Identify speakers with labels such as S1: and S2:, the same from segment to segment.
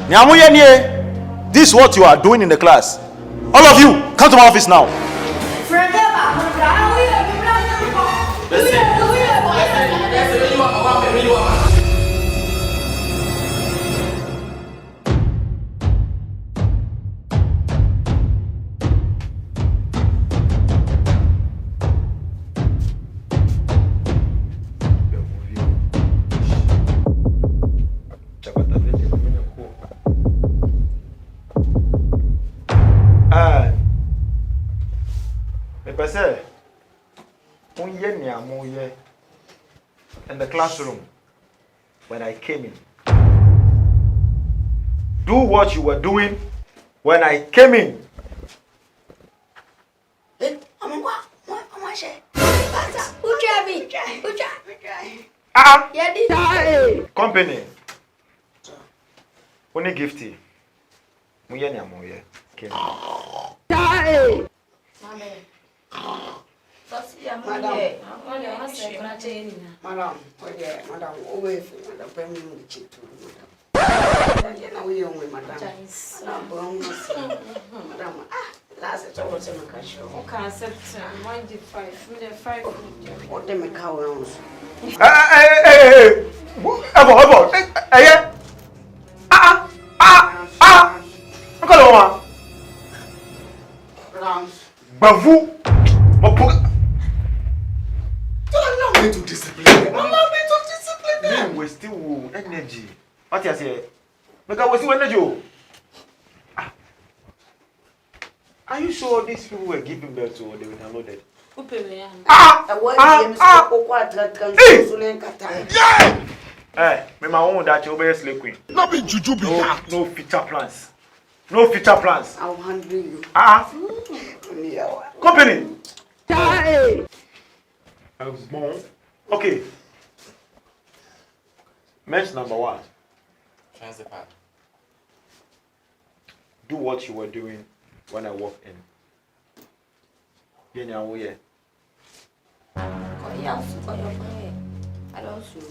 S1: This is what you are doing in the class. All of you, come to my office now. In the classroom when I came in. Do what you were doing when I came in. Company. Only gifty.
S2: Madam, always Madam Penny. We young with Madam. Madam, last it's always a cash. Okay, accept 1 5. What them a cow rounds.
S1: Hey, Bavou. Allow me to discipline. Man, we still energy. What you say? Because we still energy. Are you sure these people were giving birth to or they were downloaded? Hey, me my own that you obey slave queen. No be juju be that. No future plans. No future plans.
S2: I'll handle you.
S1: Company. Okay. Match number 1.
S3: Transfer.
S1: Do what you were doing when I walked in.
S2: I don't see.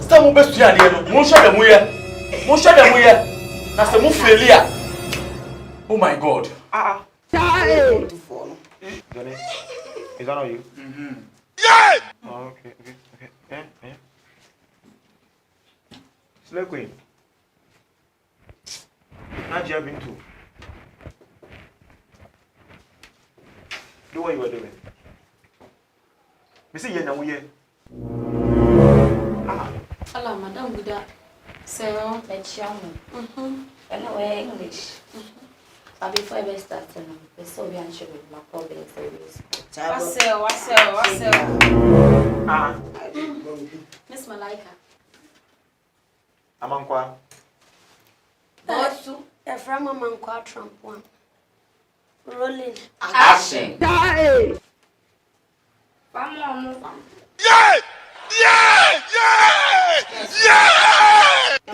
S1: Stop mo bestu ya de no. Mo hwe dem here. Na se mo failure. Oh my God. Johnny, is that not you? Yeah. Oh, okay. Yeah. Slave queen. Not you been to. Do what you were doing. Me say na we here.
S4: Hello, Madam Buddha. So, let's show me. I know English. But before I start, let's so be unsure with my problems. What's Miss Malaika.
S1: Amankwa.
S4: What's you're from Amankwa Trump 1. Rolling.
S3: Action. Yeah!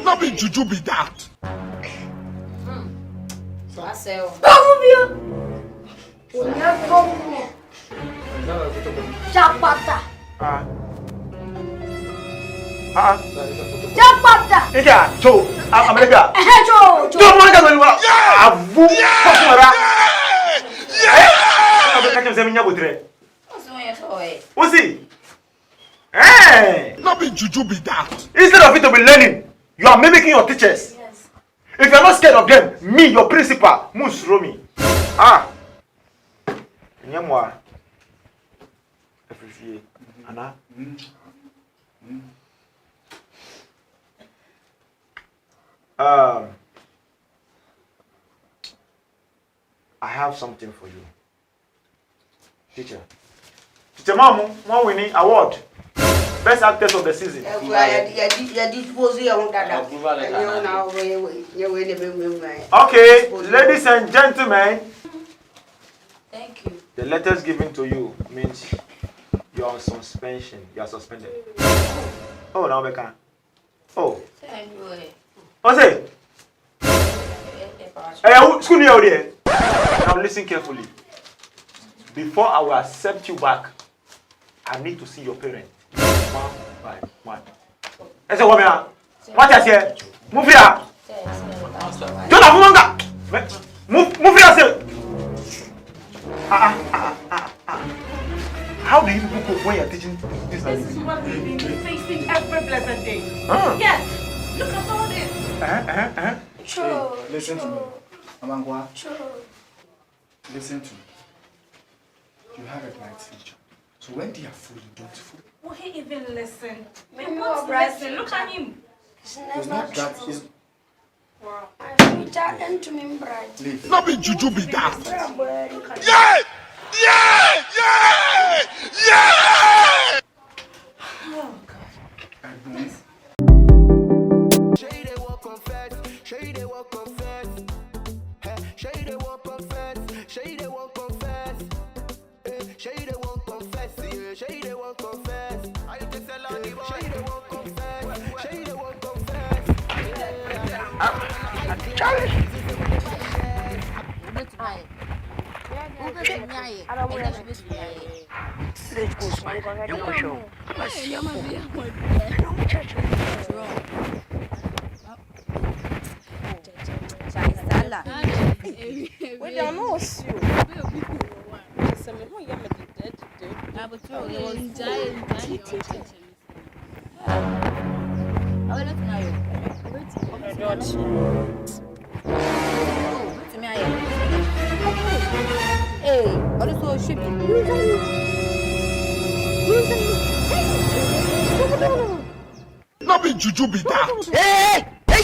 S3: Not be juju be that.
S4: Chapata.
S1: America. What's he? Hey!
S3: Not be juju be that.
S1: Instead of it to be learning, you are mimicking your teachers.
S4: Yes.
S1: If you are not scared of them, me, your principal, Mus Romi. Nyamwa. Anna. I have something for you. Teacher Mamu, one winning award. Best actors of the season. Okay, ladies and gentlemen.
S4: Thank you.
S1: The letters given to you means you are on suspension. You are suspended. Oh, now Becca. Oh. What's it? Hey, school near there. Now listen carefully. Before I will accept you back, I need to see your parents. 1. I said, woman, what I say? Move here. Don't have longer. Move here, sir. How do you people cope when you're teaching this?
S2: This is what we've been facing every blessed day. Yes. Look at all this.
S5: True. Listen to me. AMANKWAH. Listen to me. You have a bright future. So when they are full, you don't fool.
S2: Will he even listen? What's listen? Look at him.
S5: It's not that. It's...
S2: Wow.
S5: Leave.
S3: Not be juju be that. Yeah! Yeah! Yeah! Yeah!
S2: Oh, God.
S6: Shady won't confess. Shady won't confess. Shady won't confess. Shady won't confess. Shady won't confess. Shady won't confess. I just tell on the boy. Shady won't confess. Shady won't confess.
S3: Charlie! Not be juju be that.
S6: Hey! Hey!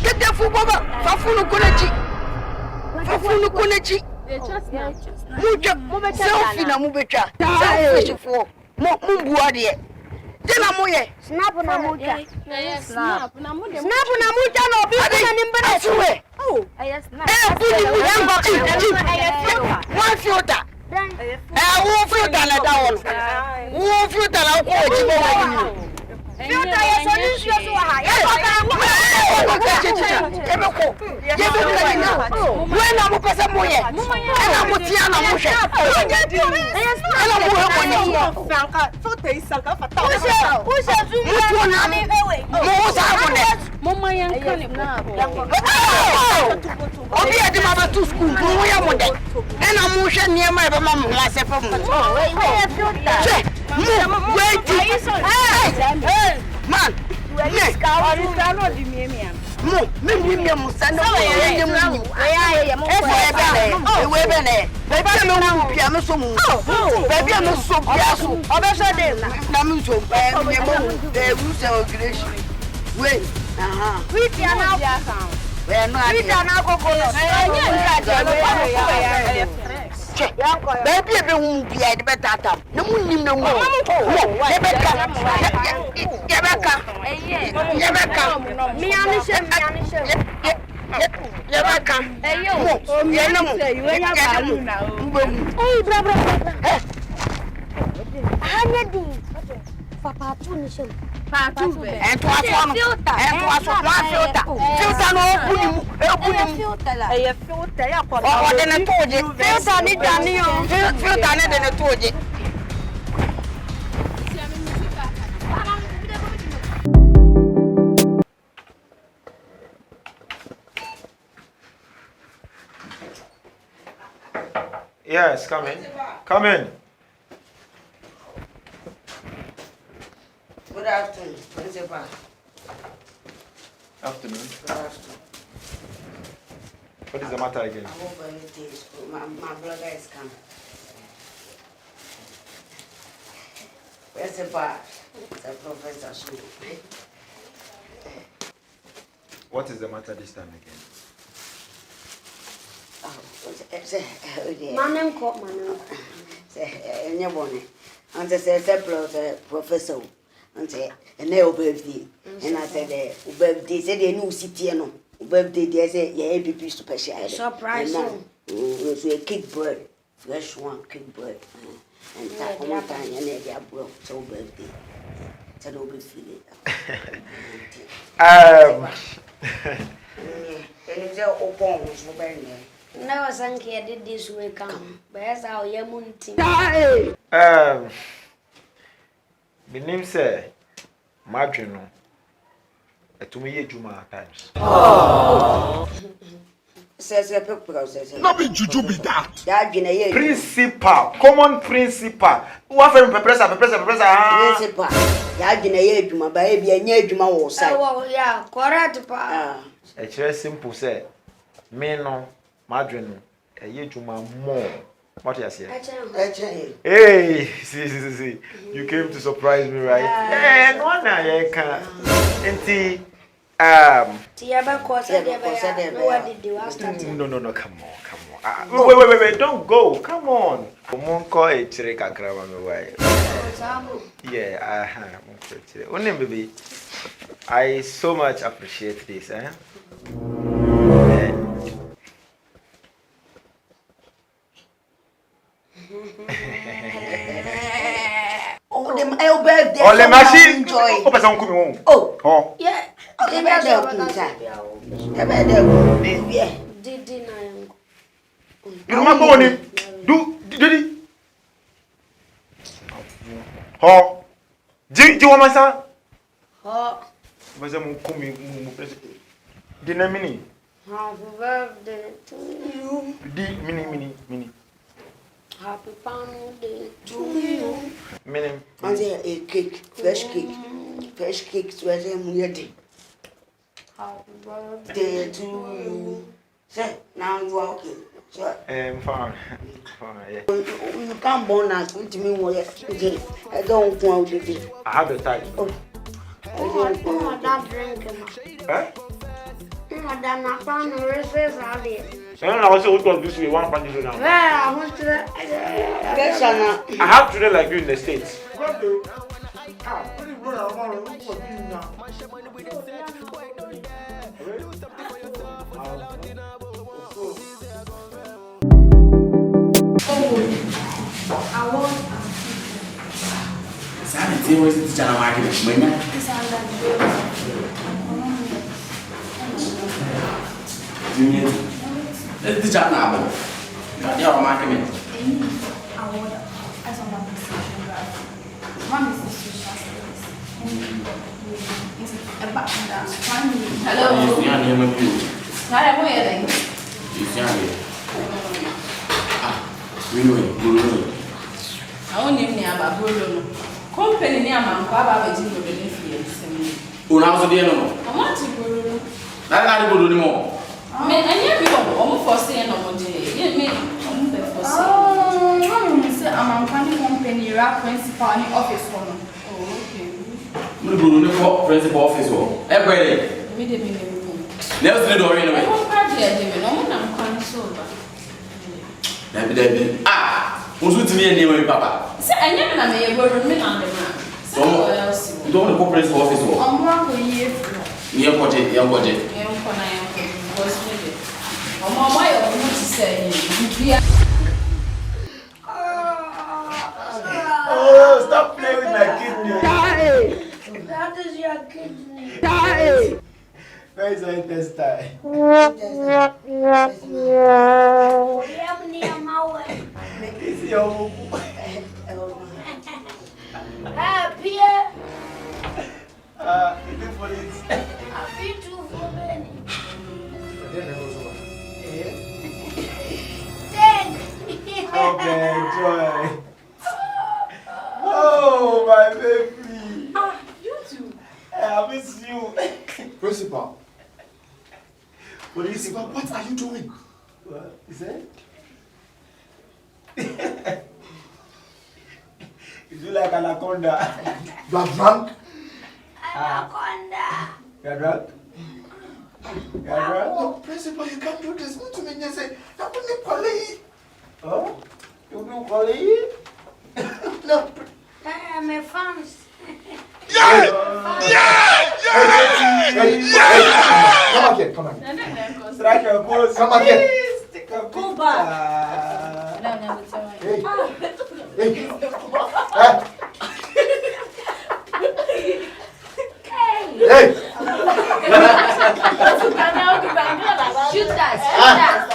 S6: Get that football back! Fafunu Kunechi! Fafunu Kunechi! Mucha! Selfie na mubecha! Selfie for! Mumbuadi! Tena moye!
S7: Snap na mucha.
S4: Snap.
S7: Snap na mucha no bi na nimbere.
S6: Suwe!
S7: Oh,
S4: Snap.
S6: Puni mu one filter! Wo filter na da won! Wo filter na ko ejibo wa ni!
S7: filter ya solution so ha. Ya ko ka mu.
S6: When I'm a person, and I'm with Tiana Musha.
S1: Yes, come in. Come in.
S2: Good afternoon, Principal.
S1: Afternoon.
S2: Good afternoon.
S1: What is the matter again?
S2: I hope everything is good. My brother is coming. Principal, the professor should.
S1: What is the matter this time again?
S7: Manenko.
S2: And I said, Professor, and say, and they birthday. And I said, birthday, said they knew city, no. Birthday, they say, yeah, APP special.
S7: Surprise.
S2: So a cake bird, fresh one cake bird. And that one time, and they are broke, so birthday. So don't be feeling.
S7: Never sank I did this way come. But as our yamunti.
S1: My name say Madrino. To me, Juma at times.
S2: Says a process.
S3: Not be juju be that.
S1: Principal, common principal. Who are from Professor?
S2: Principal. Yagina Juma, baby, and ye Juma will say.
S7: Oh, yeah, correct, pa.
S1: It's very simple, say. Me no, Madrino, a year Juma more. What you say? Hey, see. You came to surprise me, right? Hey, no, I can't. No, come on. Wait, don't go. Come on. Yeah, baby. I so much appreciate this, eh?
S2: Oh, them birthday.
S1: Oh, the machine.
S2: Oh, yeah. Okay,
S1: You remember when do Ho. Do you want my son?
S7: Oh,
S1: Mas é Dinner mini.
S7: happy birthday to you.
S1: Mini.
S7: Happy birthday to you.
S1: Mini.
S2: I say a cake, fresh cake, so I say,
S7: Happy birthday
S2: to you. Say, now you are okay.
S1: Fine, yeah.
S2: You can't born us with me. I don't want to be.
S1: I have the time.
S7: Oh, that drinking.
S1: Eh?
S7: Madam, I found the receipt out there.
S1: I also want this way, one pandemic now.
S7: I want to.
S1: I have children like you in the States.
S8: Let's do that now. Yeah, I'm marking it.
S4: Hello. I want him near about Bruno. Company near AMANKWAH ept9.
S8: Una also there no.
S4: I want to go.
S8: That not go do anymore.
S4: I never go. I'm for saying no more. Yeah, me. I'm for saying. Oh, say AMANKWAH company rap principal in office for no. Oh, okay.
S8: Me go do no principal office wo. Everybody.
S4: Me dey me.
S8: Never see the door anyway.
S4: I want party dey me. No mo na MANKWAH so ba.
S8: Dabi. Ah. Osu ti me name papa.
S4: Say anya me na me ye go me na dem na. So what else?
S8: You don't want to go principal office wo.
S4: I'm work with you.
S8: Your budget.
S4: I'm gonna because me. Mama, you want to say
S1: Oh, stop playing with my kidney.
S7: That is your kidney.
S1: Where is my intestine? It's your
S7: Pierre.
S1: It is for it.
S7: Happy to for many.
S1: Okay, joy. Oh, my baby.
S4: you too.
S1: I miss you.
S5: Principal.
S1: Principal,
S5: What are you doing?
S1: what is it? You do like anaconda.
S5: You are drunk?
S7: Anaconda.
S1: You're drunk? You're drunk?
S5: Oh, principal, you can't do this. What to me? You say, I wouldn't call it.
S1: Oh? You do call it?
S5: No.
S7: I'm a fans.
S5: Hey, come again.
S1: Strike your pose.
S5: Come again.
S1: Stick a
S7: Go back.
S5: Hey. Hey.
S7: Shoot that.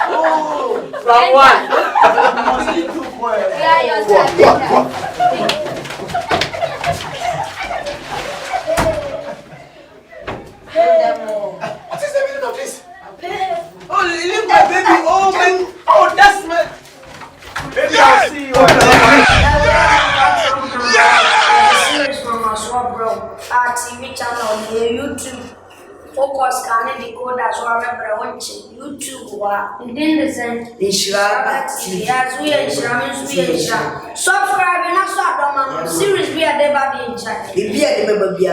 S5: Oh, from one.
S7: Yeah, you're TV channel, YouTube. Focus can the code as well. Remember, watching YouTube. Within the same. Subscribe and also series we are there by the inside.
S2: The beer, the baby,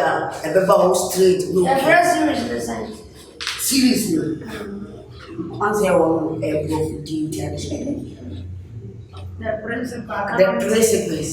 S2: straight.
S7: The first series the same.
S2: Seriously. Once I want
S7: the principal.
S2: The principals.